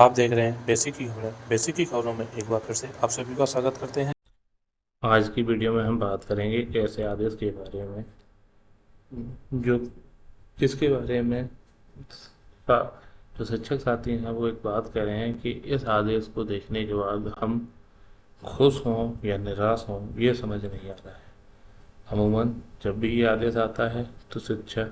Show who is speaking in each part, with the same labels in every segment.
Speaker 1: आप देख रहे हैं बेसिक की खबरें। बेसिक की खबरों में एक बार फिर से आप सभी का स्वागत करते हैं।
Speaker 2: आज की वीडियो में हम बात करेंगे ऐसे आदेश के बारे में जो जिसके बारे में जो शिक्षक साथी हैं वो एक बात कह रहे हैं कि इस आदेश को देखने के बाद हम खुश हों या निराश हों ये समझ नहीं आ रहा है। अमूमन जब भी ये आदेश आता है तो शिक्षा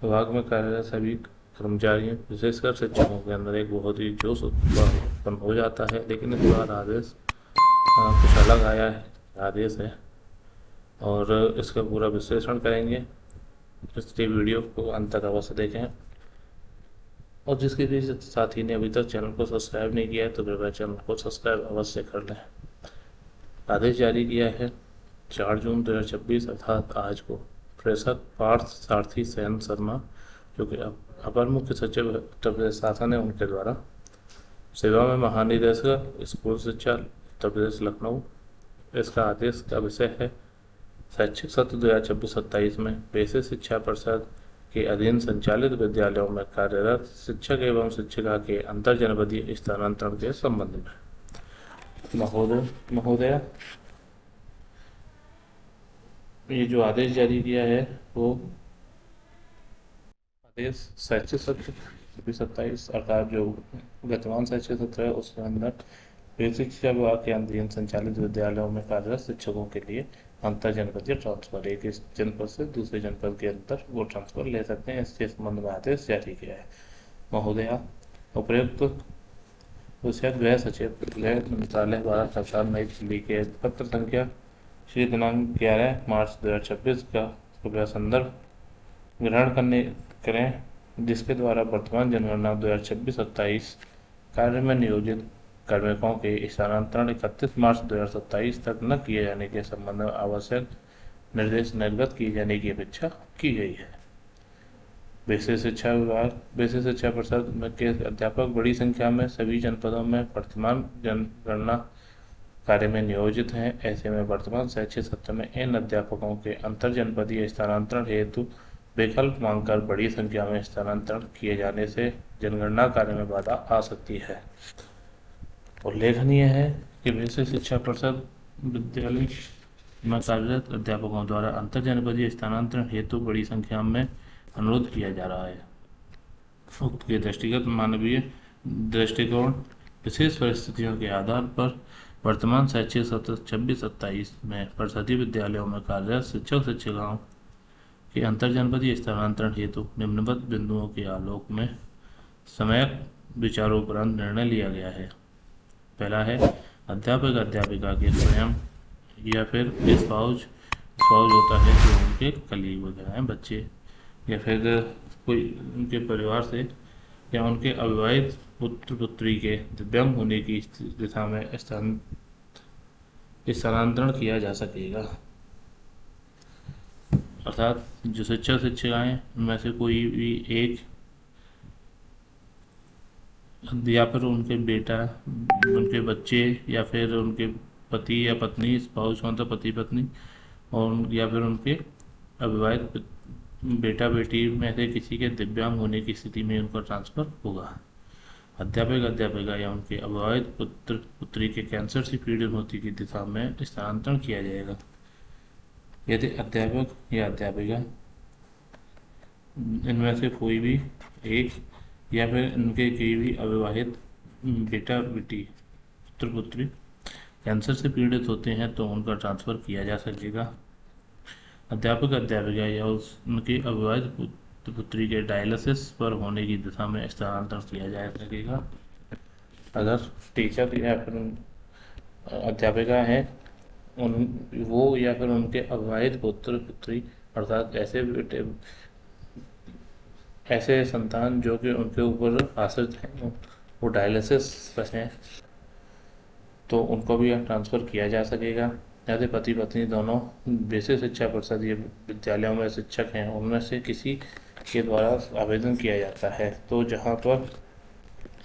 Speaker 2: विभाग में कार्यरत सभी कर्मचारियों विशेषकर शिक्षकों के अंदर एक बहुत ही जोश उत्पन्न हो जाता है, लेकिन इस बार आदेश कुछ अलग आया है। आदेश है और इसका पूरा विश्लेषण करेंगे, इसलिए वीडियो को अंत तक अवश्य देखें। और जिसके भी साथी ने अभी तक चैनल को सब्सक्राइब नहीं किया है तो कृपया चैनल को सब्सक्राइब अवश्य कर लें। आदेश जारी किया है 4 जून 2026 अर्थात आज को प्रेषक पार्थ सारथी सेन शर्मा, जो कि अपर मुख्य सचिव उत्तर प्रदेश शासन है, उनके द्वारा सेवा में महानिदेशक स्कूल शिक्षा उत्तर प्रदेश लखनऊ। इसका आदेश का विषय है शैक्षिक सत्र 2026-27 में बेसिक शिक्षा परिषद के अधीन संचालित विद्यालयों में कार्यरत शिक्षक एवं शिक्षिका के अंतरजनपदीय स्थानांतरण के संबंध में। महोदय, ये जो आदेश जारी किया है वो आदेश शैक्षिक सत्र 27 अर्थात जो वर्तमान शैक्षिक सत्र है उसके अंदर बेसिक शिक्षा विभाग के अधीन संचालित विद्यालयों में कार्यरत शिक्षकों के लिए अंतर जनपदीय ट्रांसफर, एक इस जनपद से दूसरे जनपद के अंदर वो ट्रांसफर ले सकते हैं, इसके संबंध में आदेश जारी किया है। महोदया, उपर्युक्त विषय गृह सचिव गृह मंत्रालय द्वारा सरकार नई दिल्ली के पत्र संख्या श्री दिनांक 11 मार्च 2026 का कृपया संदर्भ ग्रहण करें, जिसके द्वारा वर्तमान जनगणना 2026-27 कार्य में नियोजित कार्मिकों के स्थानांतरण 31 मार्च 2027 तक न किए जाने के संबंध में आवश्यक निर्देश निर्गत किए जाने की अपेक्षा की गई है। बेसिक शिक्षा विभाग बेसिक शिक्षा परिषद में के अध्यापक बड़ी संख्या में सभी जनपदों में वर्तमान जनगणना कार्य में नियोजित हैं। ऐसे में वर्तमान शैक्षिक सत्र में इन अध्यापकों के अंतर जनपदीय स्थानांतरण हेतु विकल्प मांगकर बड़ी संख्या में स्थानांतरण किए जाने से जनगणना कार्य में बाधा आ सकती है। उल्लेखनीय है कि बेसिक शिक्षा परिषद विद्यालय में कार्यरत अध्यापकों द्वारा अंतर जनपदीय स्थानांतरण हेतु बड़ी संख्या में अनुरोध किया जा रहा है। उक्त के दृष्टिगत मानवीय दृष्टिकोण विशेष परिस्थितियों के आधार पर वर्तमान शैक्षिक सत्र 26-27 में परिषदीय विद्यालयों में कार्यरत शिक्षक शिक्षिकाओं के अंतरजनपदीय स्थानांतरण हेतु निम्नवत बिंदुओं के आलोक में सम्यक विचारोपरांत निर्णय लिया गया है। पहला है, अध्यापक अध्यापिका के स्वयं या फिर स्पाउस होता है जो उनके कलीग वगैरह हैं, बच्चे या फिर कोई उनके परिवार से या उनके अविवाहित पुत्र पुत्री के दिव्यांग होने की दिशा में स्थानांतरण किया जा सकेगा। अर्थात जो शिक्षक शिक्षिकाएं उनमें से कोई भी एक या फिर उनके बेटा, उनके बच्चे या फिर उनके पति या पत्नी, स्पाउस मतलब पति पत्नी, और या फिर उनके अविवाहित बेटा बेटी में से किसी के दिव्यांग होने की स्थिति में उनका ट्रांसफर होगा। अध्यापक अध्यापिका या उनके अविवाहित पुत्र पुत्री के कैंसर से पीड़ित होने की दिशा में स्थानांतरण किया जाएगा। यदि अध्यापक या अध्यापिका इनमें से कोई भी एक या फिर इनके कोई भी अविवाहित बेटा बेटी पुत्र पुत्री कैंसर से पीड़ित होते हैं तो उनका ट्रांसफ़र किया जा सकेगा। अध्यापक अध्यापिका या उनके अविवाहित पुत्र पुत्री के डायलिसिस पर होने की दिशा में स्थानांतरण किया जा सकेगा। अगर टीचर या फिर अध्यापिका हैं वो या फिर उनके अविवाहित पुत्र पुत्री अर्थात ऐसे संतान जो कि उनके ऊपर आश्रित हैं, वो डायलिसिस पर हैं, तो उनको भी ट्रांसफ़र किया जा सकेगा। यदि पति पत्नी दोनों बेसिक शिक्षा परिषद ये विद्यालयों में शिक्षक हैं, उनमें से किसी के द्वारा आवेदन किया जाता है तो जहाँ पर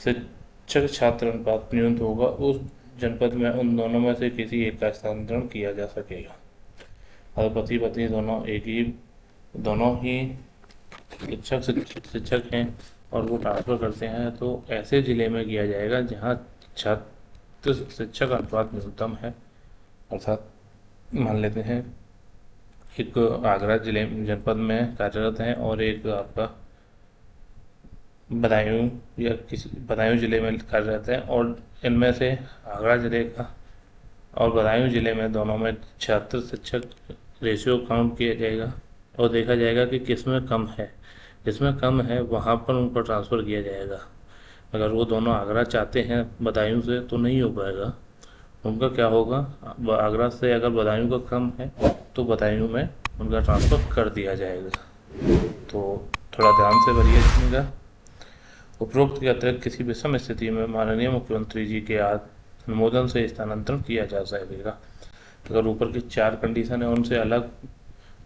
Speaker 2: शिक्षक छात्र अनुपात न्यूनतम होगा उस जनपद में उन दोनों में से किसी एक का स्थानांतरण किया जा सकेगा। अगर पति पत्नी दोनों ही शिक्षक हैं और वो ट्रांसफ़र करते हैं तो ऐसे ज़िले में किया जाएगा जहाँ छात्र शिक्षक अनुपात न्यूनतम है। अर्थात मान लेते हैं एक आगरा जिले जनपद में कार्यरत हैं और एक आपका बदायूं या किसी बदायूं ज़िले में कार्यरत हैं, और इनमें से आगरा ज़िले का और बदायूं ज़िले में दोनों में छात्र शिक्षक रेशियो काउंट किया जाएगा और देखा जाएगा कि किसमें कम है। जिसमें कम है वहाँ पर उनको ट्रांसफ़र किया जाएगा। अगर वो दोनों आगरा चाहते हैं बदायूं से तो नहीं हो पाएगा। उनका क्या होगा, आगरा से अगर बदायूं का कम है तो बदायूं में उनका ट्रांसफ़र कर दिया जाएगा। तो थोड़ा ध्यान से भरिए इसमें। उपरोक्त के अतिरिक्त किसी भी सम स्थिति में माननीय मुख्यमंत्री जी के अनुमोदन से स्थानांतरण किया जा सकेगा। अगर ऊपर की 4 कंडीशन है उनसे अलग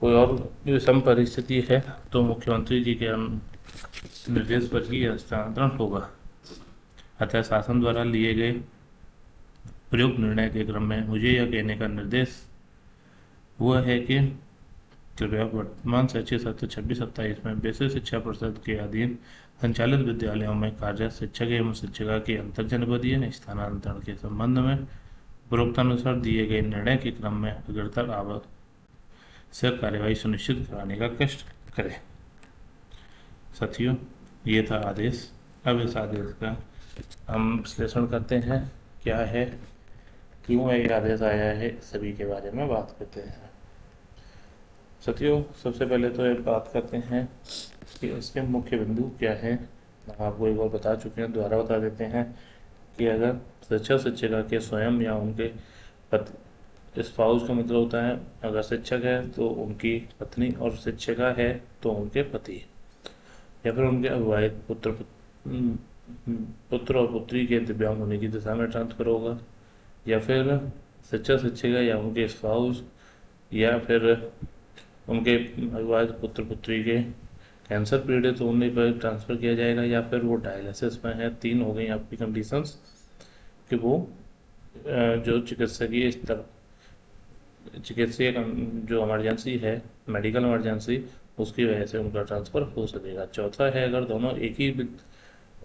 Speaker 2: कोई और विषम परिस्थिति है तो मुख्यमंत्री जी के निर्देश पर ही स्थानांतरण होगा। अतः शासन द्वारा लिए गए प्रयुक्त निर्णय के क्रम में मुझे यह कहने का निर्देश हुआ है कि कृपया वर्तमान शैक्षिक सत्र 26-27 में बेसिक शिक्षा परिषद के अधीन संचालित विद्यालयों में कार्यरत शिक्षक एवं शिक्षिका के अंतरजनपदीय स्थानांतरण के संबंध में उपरोक्तानुसार दिए गए निर्णय के क्रम में अग्रतर आवश्यक कार्यवाही सुनिश्चित कराने का कष्ट करें। साथियों, ये था आदेश। अब इस आदेश का हम विश्लेषण करते हैं, क्या है, क्यों ये आदेश आया है, सभी के बारे में बात करते हैं। साथियों, सबसे पहले तो एक बात करते हैं कि इसके मुख्य बिंदु क्या है। आपको एक बार बता चुके हैं, दोबारा बता देते हैं कि अगर शिक्षक शिक्षिका के स्वयं या उनके पति, स्पाउस का मतलब होता है अगर शिक्षक है तो उनकी पत्नी और शिक्षिका है तो उनके पति, या फिर उनके अविवाहित पुत्र और पुत्री के दिव्यांग होने की दिशा में ट्रांसफर होगा, या फिर शिक्षक शिक्षिका या उनके स्पाउस या फिर उनके अविवाहित पुत्र पुत्री के कैंसर पीड़ित होने पर ट्रांसफ़र किया जाएगा, या फिर वो डायलिसिस में है। 3 हो गई आपकी कंडीशंस कि वो जो चिकित्सकीय जो इमरजेंसी है, मेडिकल इमरजेंसी, उसकी वजह से उनका ट्रांसफ़र हो सकेगा। चौथा है अगर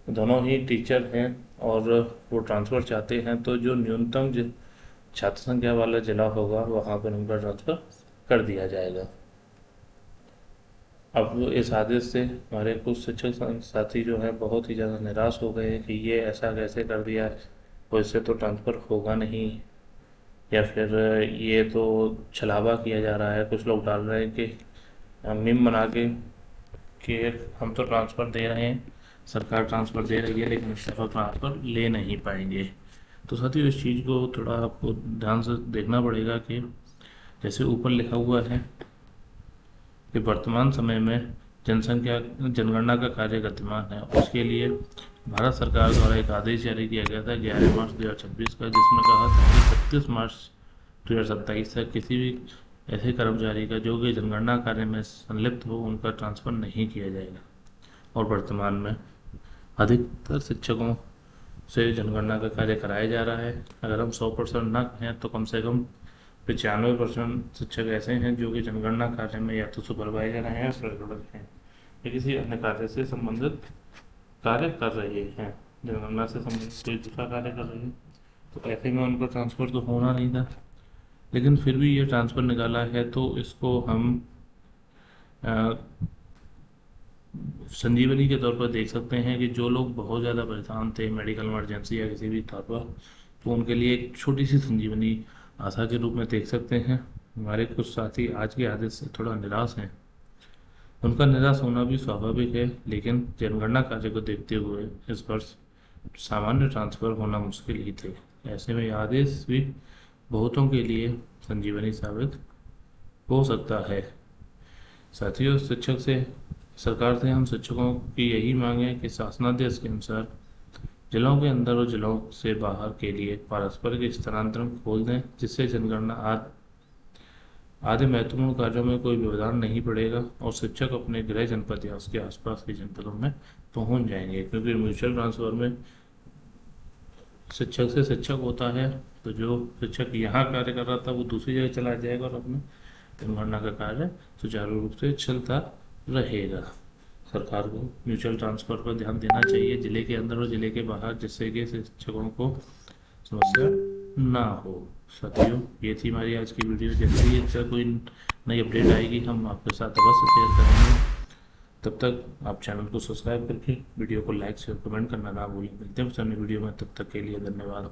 Speaker 2: दोनों ही टीचर हैं और वो ट्रांसफ़र चाहते हैं तो जो न्यूनतम छात्र संख्या वाला जिला होगा वहाँ पर उनका ट्रांसफ़र कर दिया जाएगा। अब इस आदेश से हमारे कुछ शिक्षक साथी जो हैं बहुत ही ज़्यादा निराश हो गए कि ये ऐसा कैसे कर दिया है, तो इससे तो ट्रांसफ़र होगा नहीं, या फिर ये तो छलावा किया जा रहा है। कुछ लोग डाल रहे हैं कि मीम बना के कि हम तो ट्रांसफ़र दे रहे हैं, सरकार ट्रांसफ़र दे रही है, लेकिन इस दफ़ा ट्रांसफ़र ले नहीं पाएंगे। तो साथियों, इस चीज़ को थोड़ा आपको ध्यान से देखना पड़ेगा कि जैसे ऊपर लिखा हुआ है कि वर्तमान समय में जनगणना का कार्य गतिमान है। उसके लिए भारत सरकार द्वारा एक आदेश जारी किया गया था 11 मार्च 2026 का, जिसमें कहा था कि 31 मार्च 2027 तक किसी भी ऐसे कर्मचारी का जो कि जनगणना कार्य में संलिप्त हो उनका ट्रांसफ़र नहीं किया जाएगा। और वर्तमान में अधिकतर शिक्षकों से जनगणना का कार्य कराया जा रहा है। अगर हम 100% न कहें तो कम से कम 95% शिक्षक ऐसे हैं जो कि जनगणना कार्य में या तो सुपरवाइजर हैं, प्रबंधक हैं, या किसी अन्य कार्य से संबंधित कार्य कर रहे हैं, जनगणना से संबंधित कोई दूसरा कार्य कर रहे हैं। तो ऐसे में उनको ट्रांसफ़र तो होना नहीं था, लेकिन फिर भी ये ट्रांसफ़र निकाला है तो इसको हम संजीवनी के तौर पर देख सकते हैं कि जो लोग बहुत ज़्यादा परेशान थे मेडिकल इमरजेंसी या किसी भी तौर पर, तो उनके लिए एक छोटी सी संजीवनी आशा के रूप में देख सकते हैं। हमारे कुछ साथी आज के आदेश से थोड़ा निराश हैं। उनका निराश होना भी स्वाभाविक है, लेकिन जनगणना कार्य को देखते हुए इस वर्ष सामान्य ट्रांसफ़र होना मुश्किल ही थे। ऐसे में आदेश भी बहुतों के लिए संजीवनी साबित हो सकता है। साथियों, सरकार से हम शिक्षकों की यही मांग है कि शासनादेश के अनुसार जिलों के अंदर और जिलों से बाहर के लिए पारस्परिक स्थानांतरण खोल दें, जिससे जनगणना आदि महत्वपूर्ण कार्यों में कोई व्यवधान नहीं पड़ेगा और शिक्षक अपने गृह जनपद या उसके आसपास के जनपदों में पहुंच जाएंगे। क्योंकि म्यूचुअल ट्रांसफर में शिक्षक से शिक्षक होता है, तो जो शिक्षक यहाँ कार्य कर रहा था वो दूसरी जगह चला जाएगा और अपने जनगणना का कार्य सुचारू रूप से चलता रहेगा। सरकार को म्यूचुअल ट्रांसफ़र पर ध्यान देना चाहिए ज़िले के अंदर और ज़िले के बाहर, जिससे कि शिक्षकों को समस्या ना हो। साथियों, ये थी हमारी आज की वीडियो। जैसे ही अच्छा कोई नई अपडेट आएगी हम आपके साथ अवश्य शेयर करेंगे। तब तक आप चैनल को सब्सक्राइब करके वीडियो को लाइक शेयर कमेंट करना ना भूलें। मिलते हैं उस अन्य वीडियो में, तब तक के लिए धन्यवाद।